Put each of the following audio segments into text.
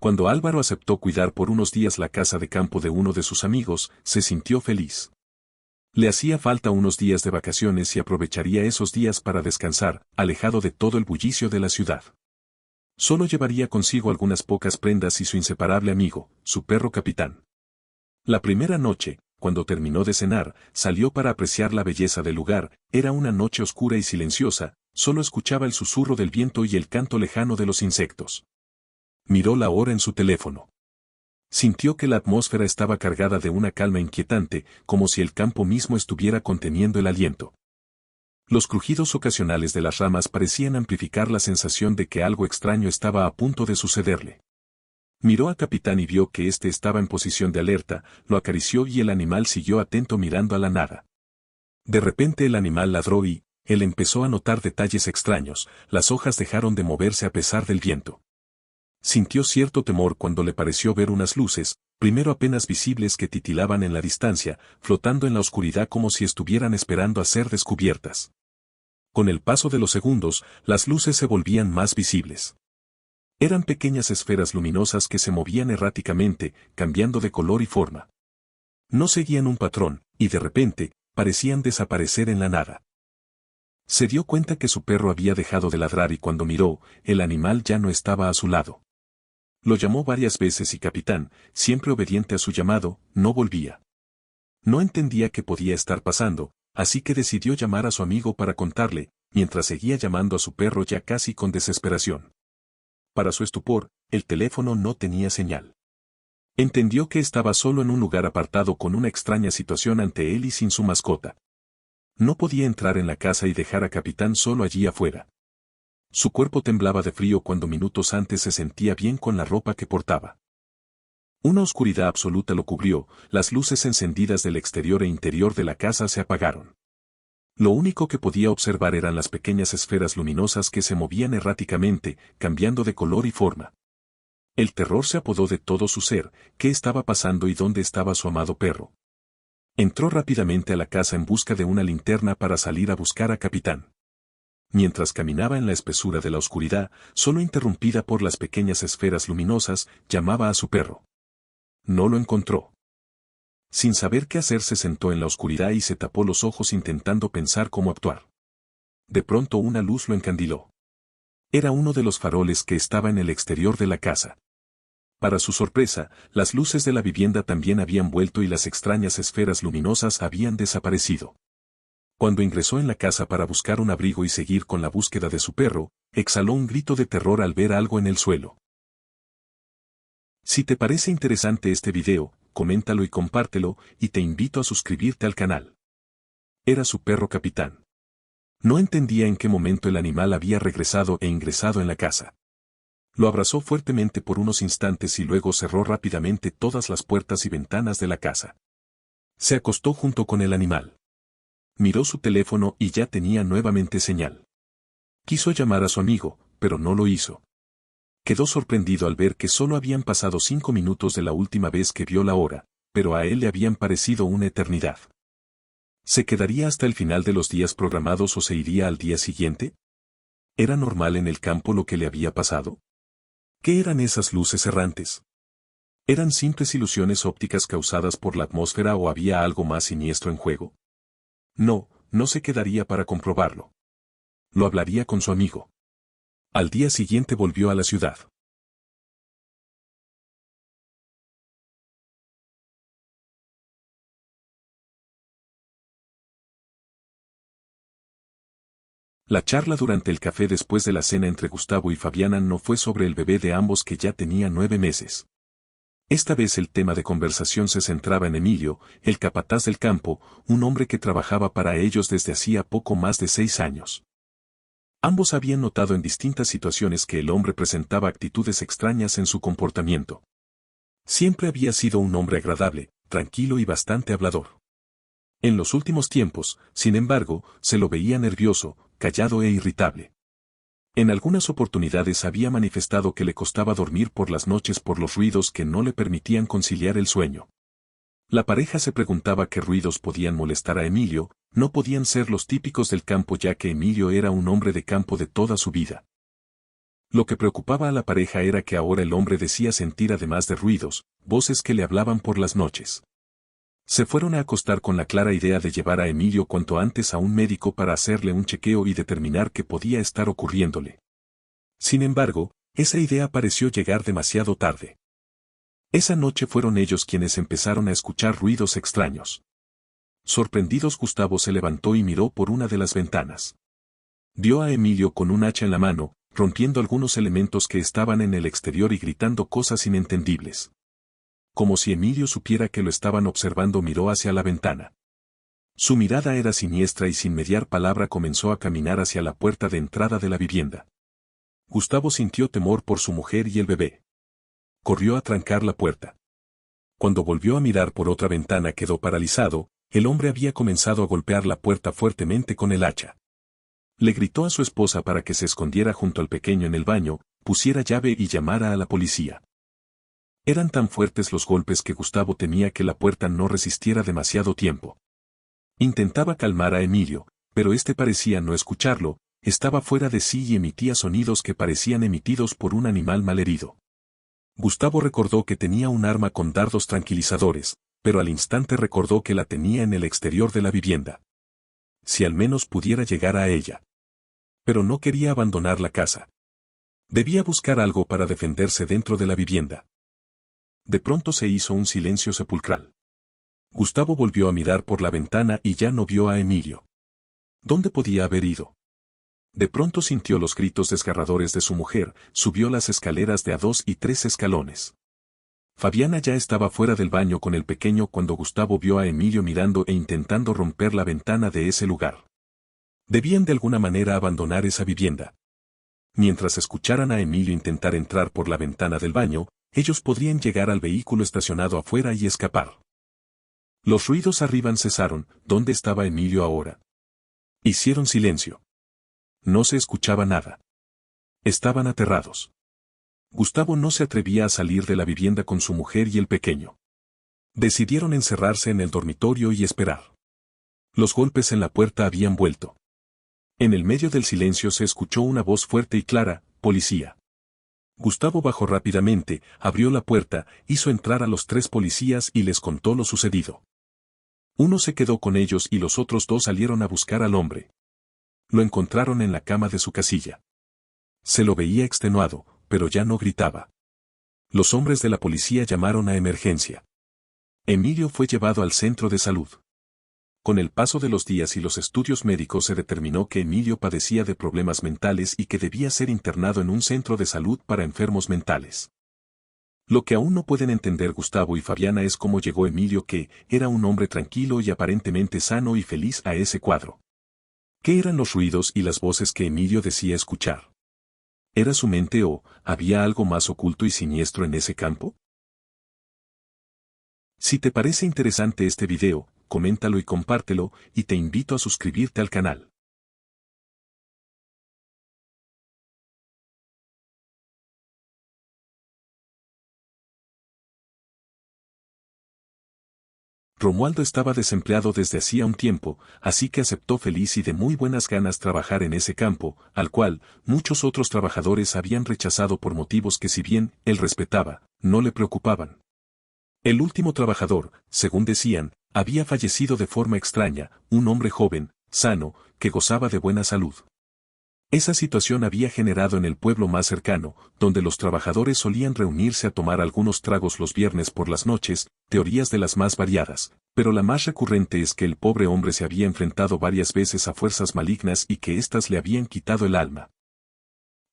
Cuando Álvaro aceptó cuidar por unos días la casa de campo de uno de sus amigos, se sintió feliz. Le hacía falta unos días de vacaciones y aprovecharía esos días para descansar, alejado de todo el bullicio de la ciudad. Solo llevaría consigo algunas pocas prendas y su inseparable amigo, su perro Capitán. La primera noche, cuando terminó de cenar, salió para apreciar la belleza del lugar. Era una noche oscura y silenciosa, solo escuchaba el susurro del viento y el canto lejano de los insectos. Miró la hora en su teléfono. Sintió que la atmósfera estaba cargada de una calma inquietante, como si el campo mismo estuviera conteniendo el aliento. Los crujidos ocasionales de las ramas parecían amplificar la sensación de que algo extraño estaba a punto de sucederle. Miró al capitán y vio que éste estaba en posición de alerta, lo acarició y el animal siguió atento mirando a la nada. De repente el animal ladró y, él empezó a notar detalles extraños. Las hojas dejaron de moverse a pesar del viento. Sintió cierto temor cuando le pareció ver unas luces, primero apenas visibles que titilaban en la distancia, flotando en la oscuridad como si estuvieran esperando a ser descubiertas. Con el paso de los segundos, las luces se volvían más visibles. Eran pequeñas esferas luminosas que se movían erráticamente, cambiando de color y forma. No seguían un patrón, y de repente, parecían desaparecer en la nada. Se dio cuenta que su perro había dejado de ladrar y cuando miró, el animal ya no estaba a su lado. Lo llamó varias veces y Capitán, siempre obediente a su llamado, no volvía. No entendía qué podía estar pasando, así que decidió llamar a su amigo para contarle, mientras seguía llamando a su perro ya casi con desesperación. Para su estupor, el teléfono no tenía señal. Entendió que estaba solo en un lugar apartado con una extraña situación ante él y sin su mascota. No podía entrar en la casa y dejar a Capitán solo allí afuera. Su cuerpo temblaba de frío cuando minutos antes se sentía bien con la ropa que portaba. Una oscuridad absoluta lo cubrió, las luces encendidas del exterior e interior de la casa se apagaron. Lo único que podía observar eran las pequeñas esferas luminosas que se movían erráticamente, cambiando de color y forma. El terror se apoderó de todo su ser. ¿Qué estaba pasando y dónde estaba su amado perro? Entró rápidamente a la casa en busca de una linterna para salir a buscar a Capitán. Mientras caminaba en la espesura de la oscuridad, solo interrumpida por las pequeñas esferas luminosas, llamaba a su perro. No lo encontró. Sin saber qué hacer se sentó en la oscuridad y se tapó los ojos intentando pensar cómo actuar. De pronto una luz lo encandiló. Era uno de los faroles que estaba en el exterior de la casa. Para su sorpresa, las luces de la vivienda también habían vuelto y las extrañas esferas luminosas habían desaparecido. Cuando ingresó en la casa para buscar un abrigo y seguir con la búsqueda de su perro, exhaló un grito de terror al ver algo en el suelo. Si te parece interesante este video, coméntalo y compártelo, y te invito a suscribirte al canal. Era su perro Capitán. No entendía en qué momento el animal había regresado e ingresado en la casa. Lo abrazó fuertemente por unos instantes y luego cerró rápidamente todas las puertas y ventanas de la casa. Se acostó junto con el animal. Miró su teléfono y ya tenía nuevamente señal. Quiso llamar a su amigo, pero no lo hizo. Quedó sorprendido al ver que solo habían pasado 5 minutos de la última vez que vio la hora, pero a él le habían parecido una eternidad. ¿Se quedaría hasta el final de los días programados o se iría al día siguiente? ¿Era normal en el campo lo que le había pasado? ¿Qué eran esas luces errantes? ¿Eran simples ilusiones ópticas causadas por la atmósfera o había algo más siniestro en juego? No, no se quedaría para comprobarlo. Lo hablaría con su amigo. Al día siguiente volvió a la ciudad. La charla durante el café después de la cena entre Gustavo y Fabiana no fue sobre el bebé de ambos que ya tenía 9 meses. Esta vez el tema de conversación se centraba en Emilio, el capataz del campo, un hombre que trabajaba para ellos desde hacía poco más de 6 años. Ambos habían notado en distintas situaciones que el hombre presentaba actitudes extrañas en su comportamiento. Siempre había sido un hombre agradable, tranquilo y bastante hablador. En los últimos tiempos, sin embargo, se lo veía nervioso, callado e irritable. En algunas oportunidades había manifestado que le costaba dormir por las noches por los ruidos que no le permitían conciliar el sueño. La pareja se preguntaba qué ruidos podían molestar a Emilio. No podían ser los típicos del campo ya que Emilio era un hombre de campo de toda su vida. Lo que preocupaba a la pareja era que ahora el hombre decía sentir además de ruidos, voces que le hablaban por las noches. Se fueron a acostar con la clara idea de llevar a Emilio cuanto antes a un médico para hacerle un chequeo y determinar qué podía estar ocurriéndole. Sin embargo, esa idea pareció llegar demasiado tarde. Esa noche fueron ellos quienes empezaron a escuchar ruidos extraños. Sorprendidos, Gustavo se levantó y miró por una de las ventanas. Vio a Emilio con un hacha en la mano, rompiendo algunos elementos que estaban en el exterior y gritando cosas inentendibles. Como si Emilio supiera que lo estaban observando, miró hacia la ventana. Su mirada era siniestra y sin mediar palabra comenzó a caminar hacia la puerta de entrada de la vivienda. Gustavo sintió temor por su mujer y el bebé. Corrió a trancar la puerta. Cuando volvió a mirar por otra ventana quedó paralizado, el hombre había comenzado a golpear la puerta fuertemente con el hacha. Le gritó a su esposa para que se escondiera junto al pequeño en el baño, pusiera llave y llamara a la policía. Eran tan fuertes los golpes que Gustavo temía que la puerta no resistiera demasiado tiempo. Intentaba calmar a Emilio, pero este parecía no escucharlo, estaba fuera de sí y emitía sonidos que parecían emitidos por un animal malherido. Gustavo recordó que tenía un arma con dardos tranquilizadores, pero al instante recordó que la tenía en el exterior de la vivienda. Si al menos pudiera llegar a ella. Pero no quería abandonar la casa. Debía buscar algo para defenderse dentro de la vivienda. De pronto se hizo un silencio sepulcral. Gustavo volvió a mirar por la ventana y ya no vio a Emilio. ¿Dónde podía haber ido? De pronto sintió los gritos desgarradores de su mujer, subió las escaleras de a 2 y 3 escalones. Fabiana ya estaba fuera del baño con el pequeño cuando Gustavo vio a Emilio mirando e intentando romper la ventana de ese lugar. Debían de alguna manera abandonar esa vivienda. Mientras escucharan a Emilio intentar entrar por la ventana del baño, ellos podrían llegar al vehículo estacionado afuera y escapar. Los ruidos arriba cesaron. ¿Dónde estaba Emilio ahora? Hicieron silencio. No se escuchaba nada. Estaban aterrados. Gustavo no se atrevía a salir de la vivienda con su mujer y el pequeño. Decidieron encerrarse en el dormitorio y esperar. Los golpes en la puerta habían vuelto. En el medio del silencio se escuchó una voz fuerte y clara: «Policía». Gustavo bajó rápidamente, abrió la puerta, hizo entrar a los 3 policías y les contó lo sucedido. Uno se quedó con ellos y los otros 2 salieron a buscar al hombre. Lo encontraron en la cama de su casilla. Se lo veía extenuado, pero ya no gritaba. Los hombres de la policía llamaron a emergencia. Emilio fue llevado al centro de salud. Con el paso de los días y los estudios médicos se determinó que Emilio padecía de problemas mentales y que debía ser internado en un centro de salud para enfermos mentales. Lo que aún no pueden entender Gustavo y Fabiana es cómo llegó Emilio, que era un hombre tranquilo y aparentemente sano y feliz, a ese cuadro. ¿Qué eran los ruidos y las voces que Emilio decía escuchar? ¿Era su mente o había algo más oculto y siniestro en ese campo? Si te parece interesante este video, coméntalo y compártelo, y te invito a suscribirte al canal. Romualdo estaba desempleado desde hacía un tiempo, así que aceptó feliz y de muy buenas ganas trabajar en ese campo, al cual muchos otros trabajadores habían rechazado por motivos que, si bien él respetaba, no le preocupaban. El último trabajador, según decían, había fallecido de forma extraña, un hombre joven, sano, que gozaba de buena salud. Esa situación había generado en el pueblo más cercano, donde los trabajadores solían reunirse a tomar algunos tragos los viernes por las noches, teorías de las más variadas, pero la más recurrente es que el pobre hombre se había enfrentado varias veces a fuerzas malignas y que éstas le habían quitado el alma.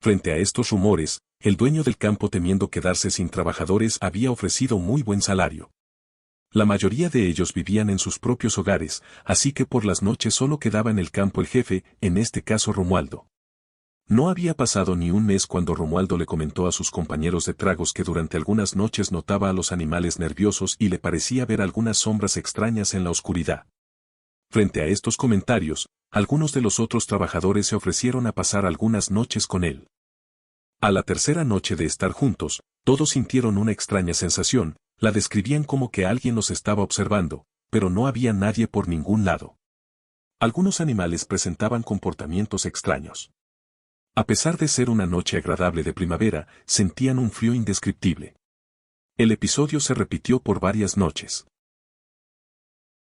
Frente a estos rumores, el dueño del campo, temiendo quedarse sin trabajadores, había ofrecido muy buen salario. La mayoría de ellos vivían en sus propios hogares, así que por las noches solo quedaba en el campo el jefe, en este caso Romualdo. No había pasado ni un mes cuando Romualdo le comentó a sus compañeros de tragos que durante algunas noches notaba a los animales nerviosos y le parecía ver algunas sombras extrañas en la oscuridad. Frente a estos comentarios, algunos de los otros trabajadores se ofrecieron a pasar algunas noches con él. A la tercera noche de estar juntos, todos sintieron una extraña sensación, la describían como que alguien los estaba observando, pero no había nadie por ningún lado. Algunos animales presentaban comportamientos extraños. A pesar de ser una noche agradable de primavera, sentían un frío indescriptible. El episodio se repitió por varias noches.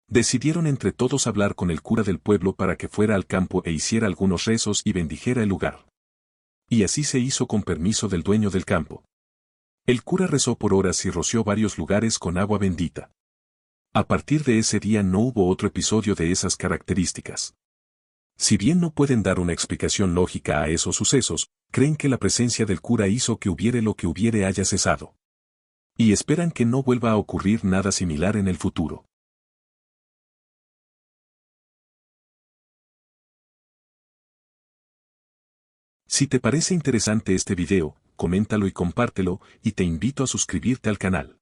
Decidieron entre todos hablar con el cura del pueblo para que fuera al campo e hiciera algunos rezos y bendijera el lugar. Y así se hizo con permiso del dueño del campo. El cura rezó por horas y roció varios lugares con agua bendita. A partir de ese día no hubo otro episodio de esas características. Si bien no pueden dar una explicación lógica a esos sucesos, creen que la presencia del cura hizo que hubiere lo que hubiere haya cesado. Y esperan que no vuelva a ocurrir nada similar en el futuro. Si te parece interesante este video, coméntalo y compártelo, y te invito a suscribirte al canal.